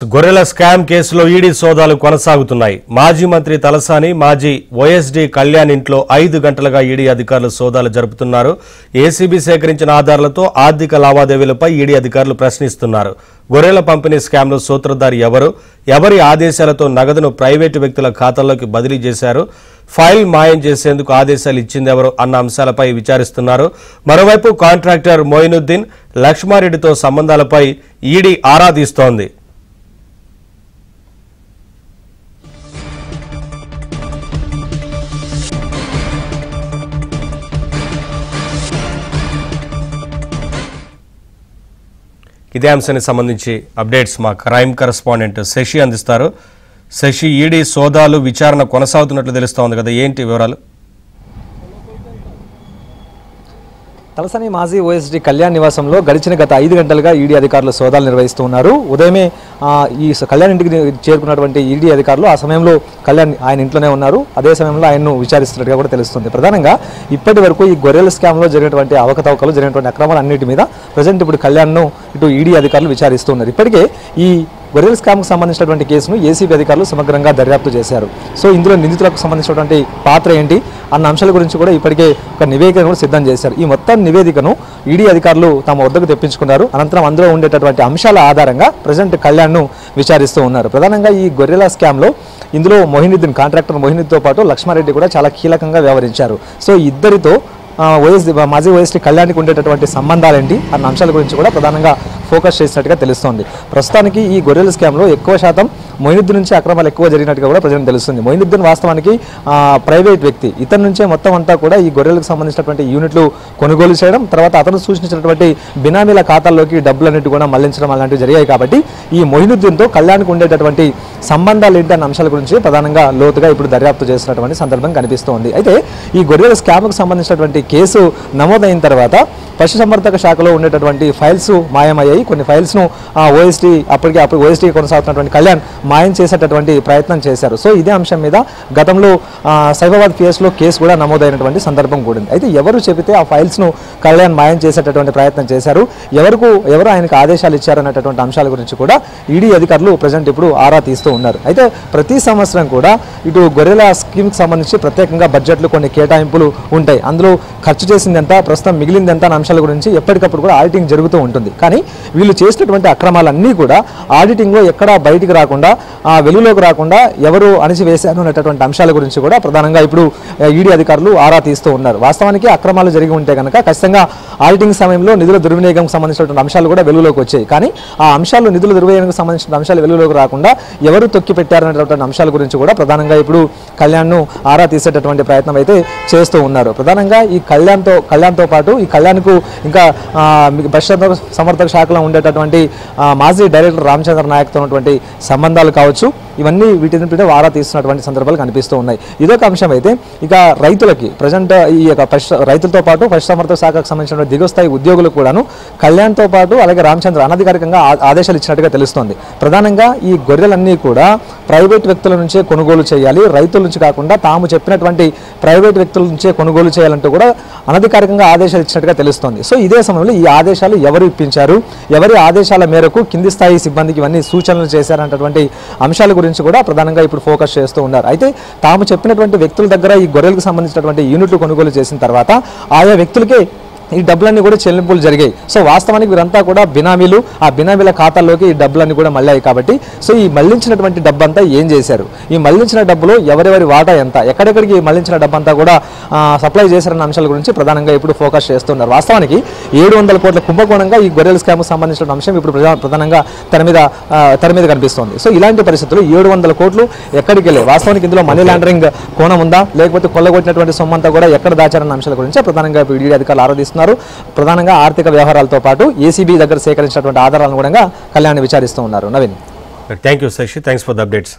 గొర్రెల స్కామ్ కేసులో ఈడీ సోదాలు కొనసాగుతున్నాయి. మాజీ మంత్రి తలసాని, మాజీ ఓఎస్డీ కళ్యాణ్ ఇంట్లో 5 గంటలుగా ఈడీ అధికారులు సోదాలు జరుపుతున్నారు. ఏసీబీ సేకరించిన ఆధారాలతో ఆర్థిక లావాదేవీలపై ఈడీ అధికారులు ప్రశ్నిస్తున్నారు. గొర్రెల పంపిణీ స్కామ్లో సూత్రధారి ఎవరి ఆదేశాలతో నగదును ప్రైవేటు వ్యక్తుల ఖాతాల్లోకి బదిలీ చేశారు, ఫైల్ మాయం చేసేందుకు ఆదేశాలు ఇచ్చిందెవరు అన్న అంశాలపై విచారిస్తున్నారు. మరోవైపు కాంట్రాక్టర్ మొయినుద్దీన్, లక్ష్మారెడ్డితో సంబంధాలపై ఈడీ ఆరా తీస్తోంది. ఇదే అంశానికి సంబంధించి అప్డేట్స్ మా క్రైమ్ కరెస్పాండెంట్ శశి అందిస్తారు. శశి, ఈడీ సోదాలు విచారణ కొనసాగుతున్నట్లు తెలుస్తోంది కదా, ఏంటి వివరాలు? తలసాని మాజీ ఓఎస్డీ కళ్యాణ్ నివాసంలో గడిచిన గత 5 గంటలుగా ఈడీ అధికారులు సోదాలు నిర్వహిస్తూ ఉన్నారు. ఉదయమే ఈ కళ్యాణ్ ఇంటికి చేరుకున్నటువంటి ఈడీ అధికారులు ఆ సమయంలో కళ్యాణ్ ఆయన ఇంట్లోనే ఉన్నారు. అదే సమయంలో ఆయన్ను విచారిస్తున్నట్టుగా కూడా తెలుస్తుంది. ప్రధానంగా ఇప్పటి వరకు ఈ గొర్రెల స్కామ్లో జరిగినటువంటి అవకతవకలు, జరిగినటువంటి అక్రమాలు అన్నిటి మీద ప్రజెంట్ ఇప్పుడు కళ్యాణ్ను ఇటు ఈడీ అధికారులు విచారిస్తూ ఉన్నారు. ఇప్పటికే ఈ గొర్రెల స్కామ్కు సంబంధించినటువంటి కేసును ఏసీబీ అధికారులు సమగ్రంగా దర్యాప్తు చేశారు. సో ఇందులో నిందితులకు సంబంధించినటువంటి పాత్ర ఏంటి అన్న అంశాల గురించి కూడా ఇప్పటికే ఒక నివేదికను కూడా సిద్ధం చేశారు. ఈ మొత్తం నివేదికను ఈడీ అధికారులు తమ వద్దకు తెప్పించుకున్నారు. అనంతరం అందులో ఉండేటటువంటి అంశాల ఆధారంగా ప్రజెంట్ కళ్యాణ్ను విచారిస్తూ ఉన్నారు. ప్రధానంగా ఈ గొర్రెల స్కామ్లో ఇందులో మొయినుద్దీన్, కాంట్రాక్టర్ మొయినుద్దీన్తో పాటు లక్ష్మారెడ్డి కూడా చాలా కీలకంగా వ్యవహరించారు. సో ఇద్దరితో మాజీ ఓఎస్డీ కళ్యాణ్కి ఉండేటటువంటి సంబంధాలేంటి అన్న అంశాల గురించి కూడా ప్రధానంగా ఫోకస్ చేసినట్టుగా తెలుస్తోంది. ప్రస్తుతానికి ఈ గొర్రెల స్కామ్లో ఎక్కువ శాతం మొయినుద్దీన్ నుంచి అక్రమాలు ఎక్కువ జరిగినట్టుగా కూడా ప్రజలకు తెలుస్తుంది. మొయినుద్దీన్ వాస్తవానికి ప్రైవేట్ వ్యక్తి. ఇతని నుంచే మొత్తం అంతా కూడా ఈ గొర్రెలకు సంబంధించినటువంటి యూనిట్లు కొనుగోలు చేయడం, తర్వాత అతను సూచించినటువంటి బినామీల ఖాతాల్లోకి డబ్బులన్నిటి కూడా మళ్లించడం అలాంటివి జరిగాయి. కాబట్టి ఈ మొయినుద్దీన్తో కళ్యాణ్కి ఉండేటటువంటి సంబంధాలు ఏంటి అన్న అంశాల గురించి ప్రధానంగా లోతుగా ఇప్పుడు దర్యాప్తు చేసినటువంటి సందర్భం కనిపిస్తోంది. అయితే ఈ గొర్రెల స్కామ్కు సంబంధించినటువంటి కేసు నమోదైన తర్వాత పశుసంవర్ధక శాఖలో ఉండేటటువంటి ఫైల్స్ మాయమయ్యాయి. కొన్ని ఫైల్స్ను అప్పటికే ఓఎస్డీ కొనసాగుతున్నటువంటి కళ్యాణ్ మాయం చేసేటటువంటి ప్రయత్నం చేశారు. సో ఇదే అంశం మీద గతంలో సైబాబాద్ పిఎస్లో కేసు కూడా నమోదైనటువంటి సందర్భం కూడా ఉంది. అయితే ఎవరు చెబితే ఆ ఫైల్స్ను కళ్యాణ్ మాయం చేసేటటువంటి ప్రయత్నం చేశారు, ఎవరు ఆయనకు ఆదేశాలు ఇచ్చారనేటటువంటి అంశాల గురించి కూడా ఈడీ అధికారులు ప్రజెంట్ ఇప్పుడు ఆరా తీస్తూ ఉన్నారు. అయితే ప్రతి సంవత్సరం కూడా ఇటు గొర్రెల స్కీమ్కి సంబంధించి ప్రత్యేకంగా బడ్జెట్లు కొన్ని కేటాయింపులు ఉంటాయి. అందులో ఖర్చు చేసింది ఎంత, ప్రస్తుతం మిగిలింది ఎంత అన్న అంశాల గురించి ఎప్పటికప్పుడు కూడా ఆడిటింగ్ జరుగుతూ ఉంటుంది. కానీ వీళ్ళు చేసినటువంటి అక్రమాలన్నీ కూడా ఆడిటింగ్లో ఎక్కడా బయటికి రాకుండా, వెలుగులోకి రాకుండా ఎవరు అణిచివేశారు అనేటటువంటి అంశాల గురించి కూడా ప్రధానంగా ఇప్పుడు ఈడీ అధికారులు ఆరా తీస్తూ ఉన్నారు. వాస్తవానికి అక్రమాలు జరిగి ఉంటే కనుక ఖచ్చితంగా ఆడిటింగ్ సమయంలో నిధుల దుర్వినియోగం సంబంధించినటువంటి అంశాలు కూడా వెలుగులోకి వచ్చాయి. కానీ ఆ అంశాలు, నిధుల దుర్వినియోగం సంబంధించిన అంశాలు వెలుగులోకి రాకుండా ఎవరు తొక్కి పెట్టారనేటువంటి అంశాల గురించి కూడా ప్రధానంగా ఇప్పుడు కళ్యాణ్ను ఆరా తీసేటటువంటి ప్రయత్నం అయితే చేస్తూ ఉన్నారు. ప్రధానంగా ఈ కళ్యాణ్తో పాటు ఈ కళ్యాణ్కు ఇంకా పశుసంవర్ధక శాఖలో ఉండేటటువంటి మాజీ డైరెక్టర్ రామచంద్ర నాయక్తో ఉన్నటువంటి సంబంధాలు కావచ్చు, ఇవన్నీ వీటిని ఆరా తీస్తున్నటువంటి సందర్భాలు కనిపిస్తూ ఉన్నాయి. ఇదొక అంశం. అయితే ఇక రైతులకి ప్రజెంట్ ఈ యొక్క రైతులతో పాటు పశుసంవర్ధక శాఖకు సంబంధించిన దిగుస్థాయి ఉద్యోగులకు కూడాను కళ్యాణ్తో పాటు అలాగే రామచంద్ర అనధికారికంగా ఆదేశాలు ఇచ్చినట్టుగా తెలుస్తోంది. ప్రధానంగా ఈ గొర్రెలన్నీ కూడా ప్రైవేట్ వ్యక్తుల నుంచే కొనుగోలు చేయాలి, రైతుల నుంచి కాకుండా తాము చెప్పినటువంటి ప్రైవేట్ వ్యక్తుల నుంచే కొనుగోలు చేయాలంటూ కూడా అనధికారికంగా ఆదేశాలు ఇచ్చినట్టుగా తెలుస్తోంది. సో ఇదే సమయంలో ఈ ఆదేశాలు ఎవరు ఇప్పించారు, ఎవరి ఆదేశాల మేరకు కింది స్థాయి సిబ్బందికి ఇవన్నీ సూచనలు చేశారన్నటువంటి అంశాల గురించి కూడా ప్రధానంగా ఇప్పుడు ఫోకస్ చేస్తూ ఉన్నారు. అయితే తాము చెప్పినటువంటి వ్యక్తుల దగ్గర ఈ గొర్రెలకు సంబంధించినటువంటి యూనిట్లు కొనుగోలు చేసిన తర్వాత ఆయా వ్యక్తులకే ఈ డబ్బులన్నీ కూడా చెల్లింపులు జరిగాయి. సో వాస్తవానికి వీరంతా కూడా బినామీలు, ఆ బినామీల ఖాతాల్లోకి ఈ డబ్బులన్నీ కూడా మళ్ళాయి. కాబట్టి సో ఈ మళ్లించినటువంటి డబ్బు అంతా ఏం చేశారు, ఈ మళ్లించిన డబ్బులో ఎవరెవరి వాటా ఎంత, ఎక్కడెక్కడికి మళ్లించిన డబ్బు అంతా కూడా సప్లై చేశారన్న అంశాల గురించి ప్రధానంగా ఇప్పుడు ఫోకస్ చేస్తున్నారు. వాస్తవానికి 700 కోట్ల కుంభకోణంగా ఈ గొర్రెల స్కామ్కు సంబంధించిన అంశం ఇప్పుడు ప్రధానంగా తెర మీద కనిపిస్తోంది. సో ఇలాంటి పరిస్థితుల్లో 700 కోట్లు ఎక్కడికి వెళ్ళాయి, వాస్తవానికి ఇందులో మనీ లాండరింగ్ కోణం ఉందా, లేకపోతే కొల్లగొట్టినటువంటి సొమ్మంతా కూడా ఎక్కడ దాచారన్న అంశాల గురించి ప్రధానంగా ఈడీ అధికారులు ఆరాధిస్తున్నారు. ప్రధానంగా ఆర్థిక వ్యవహారాలతో పాటు ఏసీబీ దగ్గర సేకరించినటువంటి ఆధారాలను కూడా కళ్యాణ్ విచారిస్తూ ఉన్నారు. Naveen, thank you Shashi, thanks for the updates.